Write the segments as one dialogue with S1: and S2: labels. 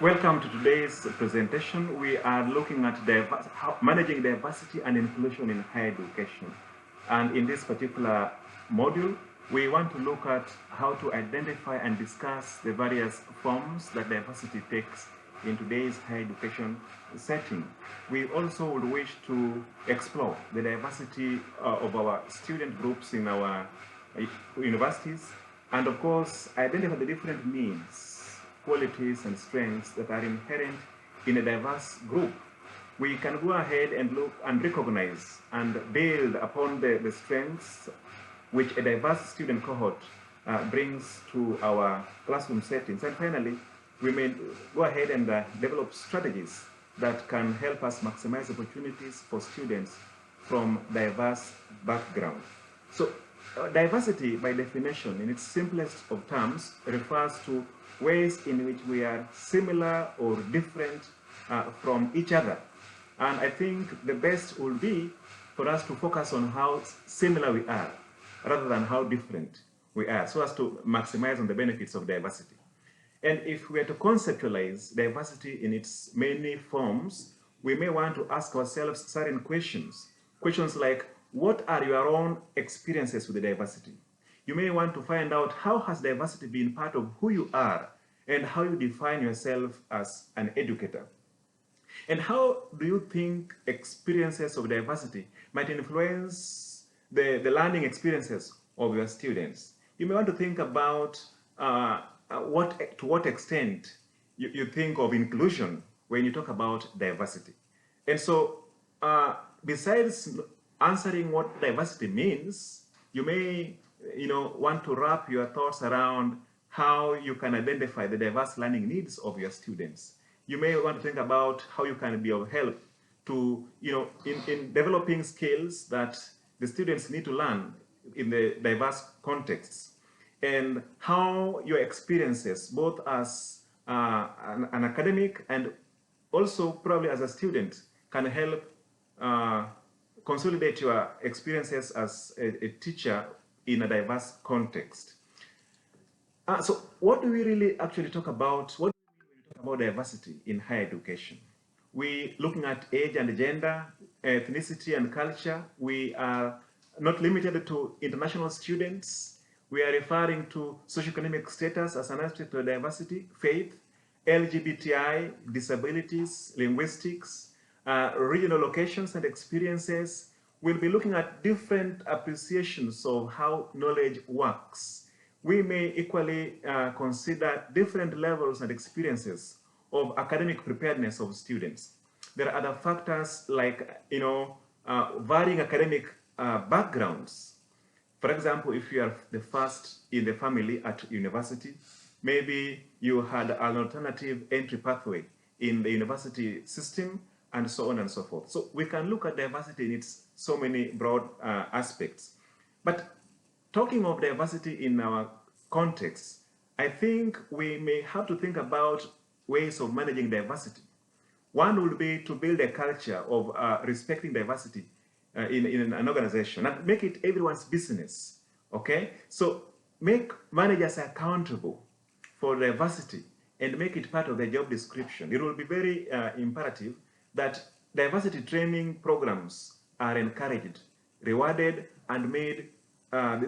S1: Welcome to today's presentation. We are looking at managing diversity and inclusion in higher education. And in this particular module, we want to look at how to identify and discuss the various forms that diversity takes in today's higher education setting. We also would wish to explore the diversity of our student groups in our universities, and of course, identify the different needs, qualities, and strengths that are inherent in a diverse group. We can go ahead and look and recognize and build upon the strengths which a diverse student cohort brings to our classroom settings. And finally, we may go ahead and develop strategies that can help us maximize opportunities for students from diverse backgrounds. So diversity, by definition, in its simplest of terms, refers to ways in which we are similar or different from each other. And I think the best would be for us to focus on how similar we are rather than how different we are, so as to maximize on the benefits of diversity. And if we are to conceptualize diversity in its many forms, we may want to ask ourselves certain questions. Questions like, what are your own experiences with the diversity? You may want to find out how has diversity been part of who you are and how you define yourself as an educator. And how do you think experiences of diversity might influence the learning experiences of your students? You may want to think about to what extent you think of inclusion when you talk about diversity. And so besides answering what diversity means, you may want to wrap your thoughts around how you can identify the diverse learning needs of your students. You may want to think about how you can be of help to, in developing skills that the students need to learn in the diverse contexts, and how your experiences, both as an academic and also probably as a student, can help consolidate your experiences as a teacher in a diverse context. So what do we really actually talk about? What do we mean when we talk about diversity in higher education? We looking at age and gender, ethnicity and culture. We are not limited to international students. We are referring to socioeconomic status as an aspect of diversity, faith, LGBTI, disabilities, linguistics, regional locations and experiences. We'll be looking at different appreciations of how knowledge works. We may equally consider different levels and experiences of academic preparedness of students. There are other factors like, varying academic backgrounds. For example, if you are the first in the family at university, maybe you had an alternative entry pathway in the university system, and so on and so forth. So we can look at diversity in its so many broad aspects. But talking of diversity in our context, I think we may have to think about ways of managing diversity. One would be to build a culture of respecting diversity in an organization and make it everyone's business, okay? So make managers accountable for diversity and make it part of their job description. It will be very imperative that diversity training programs are encouraged, rewarded, and made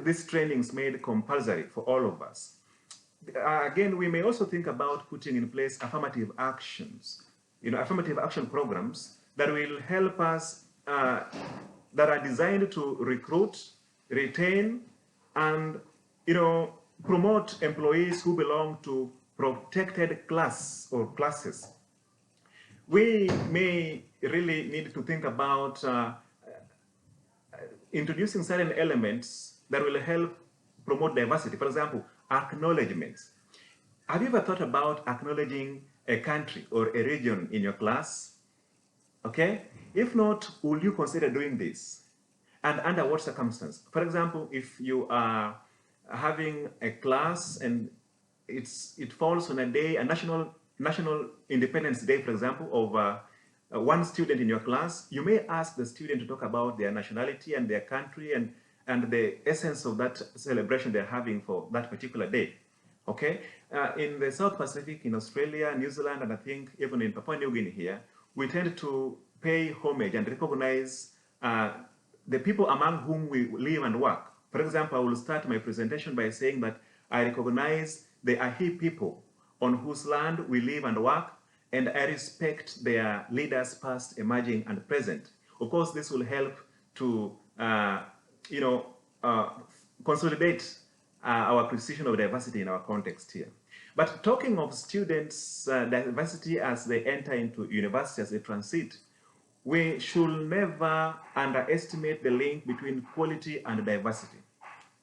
S1: these trainings made compulsory for all of us. Again, we may also think about putting in place affirmative actions, affirmative action programs that will help us, that are designed to recruit, retain, and promote employees who belong to protected class or classes. We may really need to think about introducing certain elements that will help promote diversity. For example, acknowledgements. Have you ever thought about acknowledging a country or a region in your class? Okay? If not, will you consider doing this? And under what circumstance? For example, if you are having a class and it falls on a day, a national Independence Day, for example, of one student in your class, you may ask the student to talk about their nationality and their country and the essence of that celebration they're having for that particular day. Okay, in the South Pacific, in Australia, New Zealand, and I think even in Papua New Guinea here, we tend to pay homage and recognize the people among whom we live and work. For example, I will start my presentation by saying that I recognize the Ahi people on whose land we live and work, and I respect their leaders past, emerging, and present. Of course, this will help to, you know, consolidate our appreciation of diversity in our context here. But talking of students' diversity as they enter into university, as they transit, we should never underestimate the link between quality and diversity.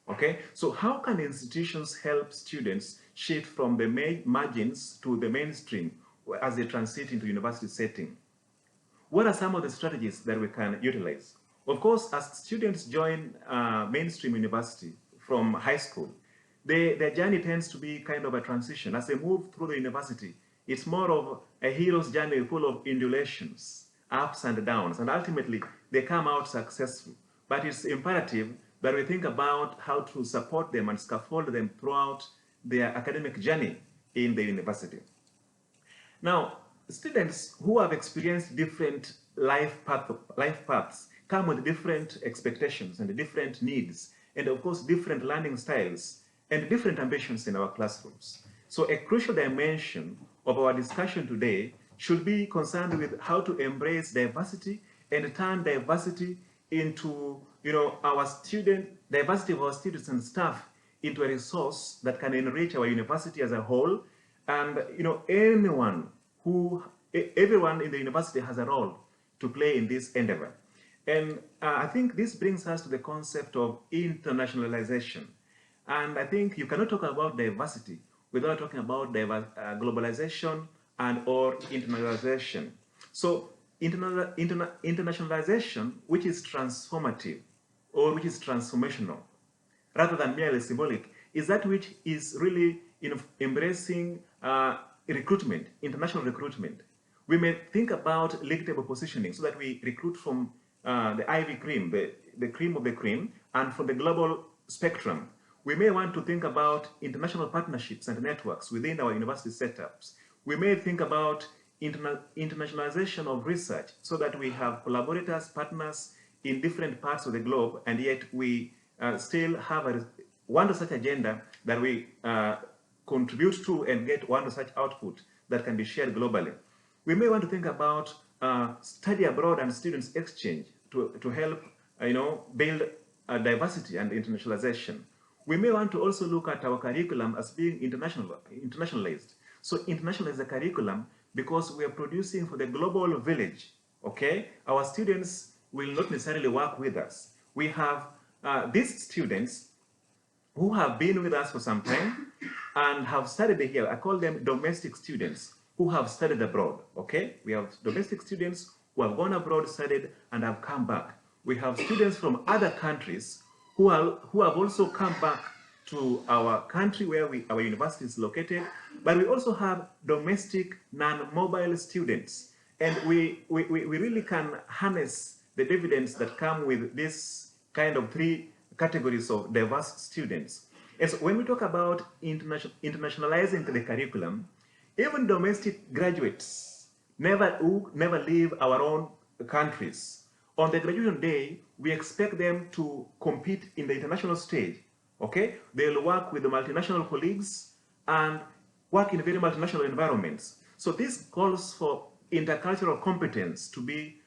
S1: Okay, so how can institutions help students shift from the margins to the mainstream as they transit into university setting? What are some of the strategies that we can utilize? Of course, as students join mainstream university from high school, their journey tends to be kind of a transition. As they move through the university, it's more of a hero's journey full of undulations, ups and downs, and ultimately they come out successful. But it's imperative that we think about how to support them and scaffold them throughout their academic journey in the university. Now, students who have experienced different life paths come with different expectations and different needs, and of course, different learning styles and different ambitions in our classrooms. So a crucial dimension of our discussion today should be concerned with how to embrace diversity and turn diversity into, diversity of our students and staff into a resource that can enrich our university as a whole. And, everyone in the university has a role to play in this endeavor. And I think this brings us to the concept of internationalization. And I think you cannot talk about diversity without talking about globalization and or internationalization. So internationalization, which is transformative or which is transformational, rather than merely symbolic, is that which is really embracing recruitment, international recruitment. We may think about league table positioning so that we recruit from the ivy cream, the cream of the cream, and from the global spectrum. We may want to think about international partnerships and networks within our university setups. We may think about internationalization of research so that we have collaborators, partners in different parts of the globe, and yet we still have one research agenda that we contribute to and get one research output that can be shared globally. We may want to think about study abroad and students exchange to help build diversity and internationalization. We may want to also look at our curriculum as being internationalized. So internationalize the curriculum because we are producing for the global village, okay? Our students will not necessarily work with us. We have these students who have been with us for some time and have studied here. I call them domestic students who have studied abroad, okay? We have domestic students who have gone abroad, studied, and have come back. We have students from other countries who have also come back to our country where our university is located, but we also have domestic non-mobile students. And we really can harness the dividends that come with this kind of three categories of diverse students. And so when we talk about internationalizing the curriculum, even domestic graduates never leave our own countries. On the graduation day, we expect them to compete in the international stage, okay? They'll work with the multinational colleagues and work in very multinational environments. So this calls for intercultural competence to be,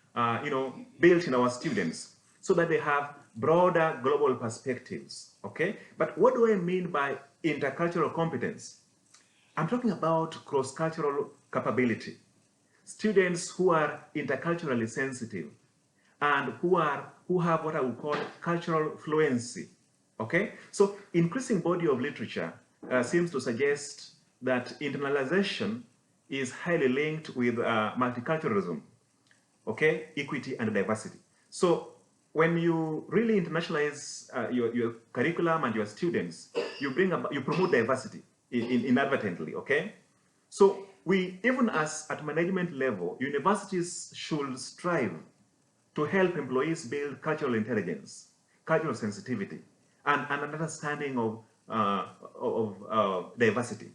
S1: built in our students so that they have broader global perspectives, okay? But what do I mean by intercultural competence? I'm talking about cross-cultural capability. Students who are interculturally sensitive and who have what I would call cultural fluency, okay? So increasing body of literature seems to suggest that internalization is highly linked with multiculturalism, okay? Equity and diversity. So when you really internationalize your curriculum and your students, you promote diversity inadvertently, okay? So even at management level, universities should strive to help employees build cultural intelligence, cultural sensitivity, and an understanding of diversity.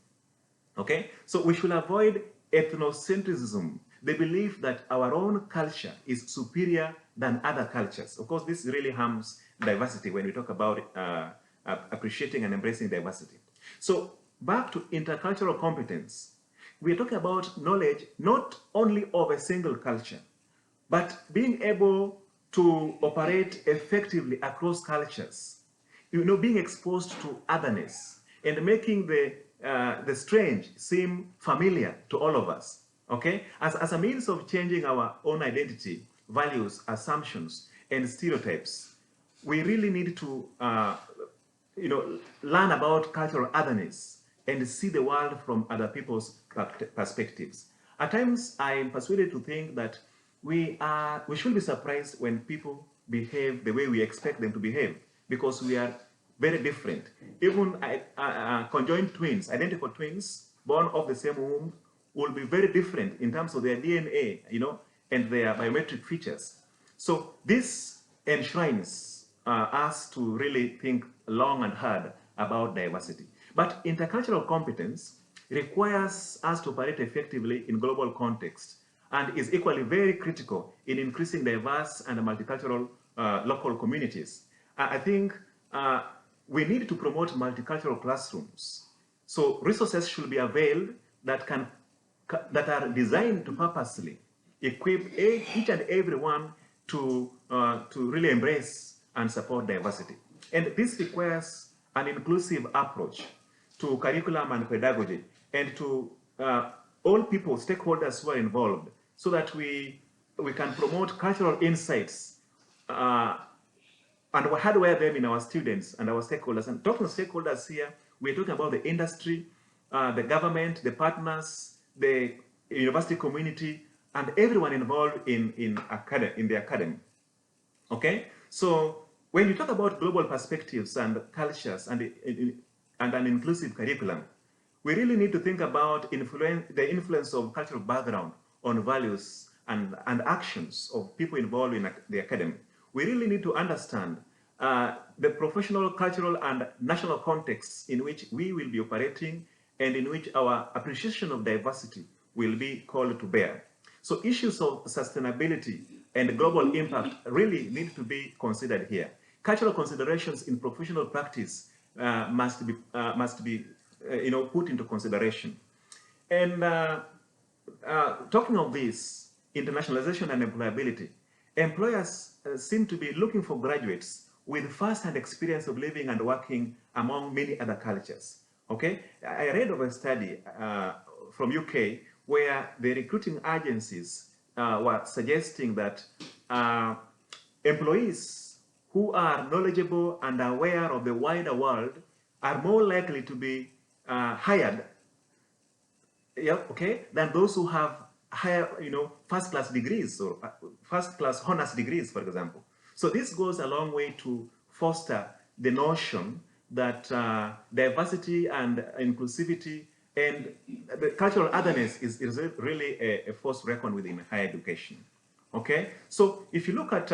S1: Okay, so we should avoid ethnocentrism, the belief that our own culture is superior than other cultures. Of course, this really harms diversity when we talk about appreciating and embracing diversity. So back to intercultural competence, we are talking about knowledge not only of a single culture, but being able to operate effectively across cultures, being exposed to otherness and making the strange seem familiar to all of us, okay? As a means of changing our own identity, values, assumptions, and stereotypes, we really need to, learn about cultural otherness and see the world from other people's perspectives. At times, I am persuaded to think that we should be surprised when people behave the way we expect them to behave, because we are very different. Even conjoined twins, identical twins, born of the same womb, will be very different in terms of their DNA, and their biometric features. So this enshrines us to really think long and hard about diversity. But intercultural competence requires us to operate effectively in global context and is equally very critical in increasing diverse and multicultural local communities. I think we need to promote multicultural classrooms. So resources should be availed that are designed to purposely equip each and everyone to really embrace and support diversity. And this requires an inclusive approach to curriculum and pedagogy, and to all people, stakeholders who are involved, so that we can promote cultural insights and hardwire them in our students and our stakeholders. And talking to stakeholders here, we're talking about the industry, the government, the partners, the university community, and everyone involved in the academy. Okay, so when you talk about global perspectives and cultures and an inclusive curriculum, we really need to think about the influence of cultural background on values and actions of people involved in the academy. We really need to understand the professional, cultural, and national contexts in which we will be operating and in which our appreciation of diversity will be called to bear. So issues of sustainability and global impact really need to be considered here. Cultural considerations in professional practice must be put into consideration. And talking of this, internationalization and employability, employers seem to be looking for graduates with first-hand experience of living and working among many other cultures. Okay, I read of a study from UK where the recruiting agencies were suggesting that employees who are knowledgeable and aware of the wider world are more likely to be hired, than those who have higher, first-class degrees or first-class honors degrees, for example. So this goes a long way to foster the notion that diversity and inclusivity and the cultural otherness is really a force to reckon with in higher education. Okay, so if you look at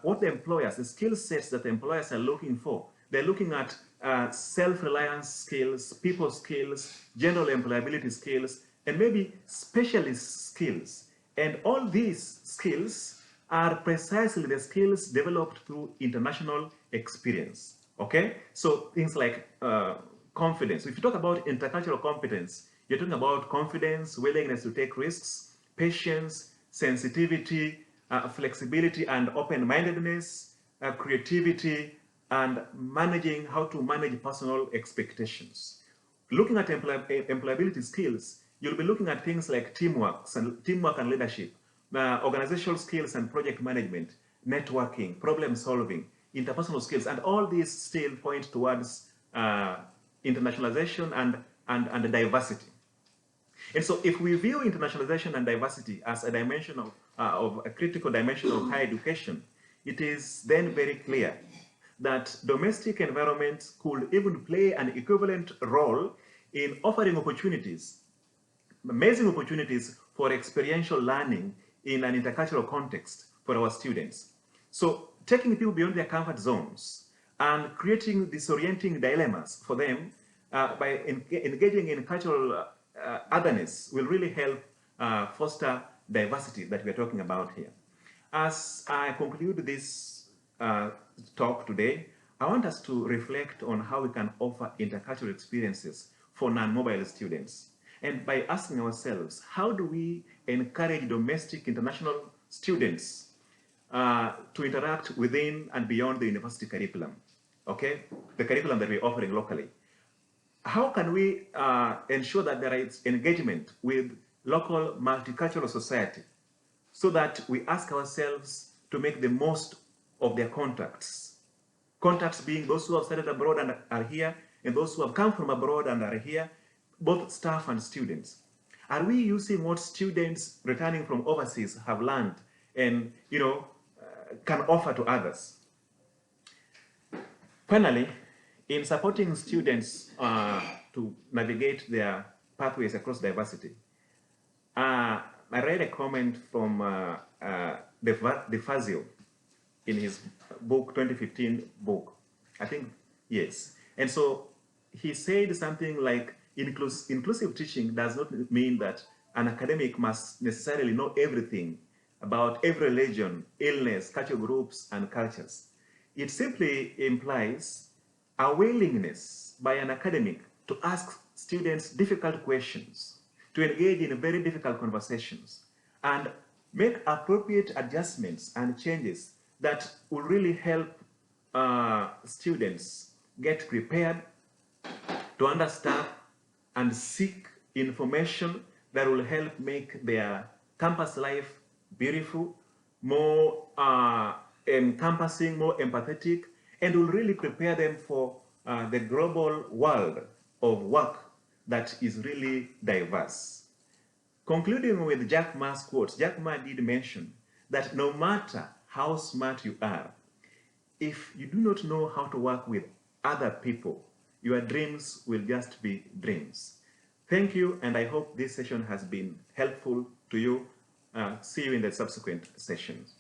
S1: what the skill sets that the employers are looking for, they're looking at self-reliance skills, people skills, general employability skills, and maybe specialist skills. And all these skills are precisely the skills developed through international experience. Okay, so things like confidence. If you talk about intercultural competence, you're talking about confidence, willingness to take risks, patience, sensitivity, flexibility and open-mindedness, creativity, and how to manage personal expectations. Looking at employability skills, you'll be looking at things like teamwork and leadership, organizational skills and project management, networking, problem solving, interpersonal skills, and all these still point towards internationalization and diversity. And so if we view internationalization and diversity as a dimension of a critical dimension of higher education, it is then very clear that domestic environments could even play an equivalent role in offering opportunities, amazing opportunities for experiential learning in an intercultural context for our students. So taking people beyond their comfort zones and creating disorienting dilemmas for them by engaging in cultural otherness will really help foster diversity that we're talking about here. As I conclude this talk today, I want us to reflect on how we can offer intercultural experiences for non-mobile students. And by asking ourselves, how do we encourage domestic international students to interact within and beyond the university curriculum, okay? The curriculum that we're offering locally. How can we ensure that there is engagement with local multicultural society so that we ask ourselves to make the most of their contacts? Contacts being those who have studied abroad and are here, and those who have come from abroad and are here, both staff and students. Are we using what students returning from overseas have learned and, can offer to others? Finally, in supporting students to navigate their pathways across diversity, I read a comment from De Fazio in his book, 2015 book, I think, yes. And so he said something like, inclusive teaching does not mean that an academic must necessarily know everything about every religion, illness, cultural groups, and cultures. It simply implies a willingness by an academic to ask students difficult questions, to engage in very difficult conversations, and make appropriate adjustments and changes that will really help students get prepared to understand and seek information that will help make their campus life beautiful, more encompassing, more empathetic, and will really prepare them for the global world of work that is really diverse. Concluding with Jack Ma's quote, Jack Ma did mention that no matter how smart you are, if you do not know how to work with other people, your dreams will just be dreams. Thank you, and I hope this session has been helpful to you. See you in the subsequent sessions.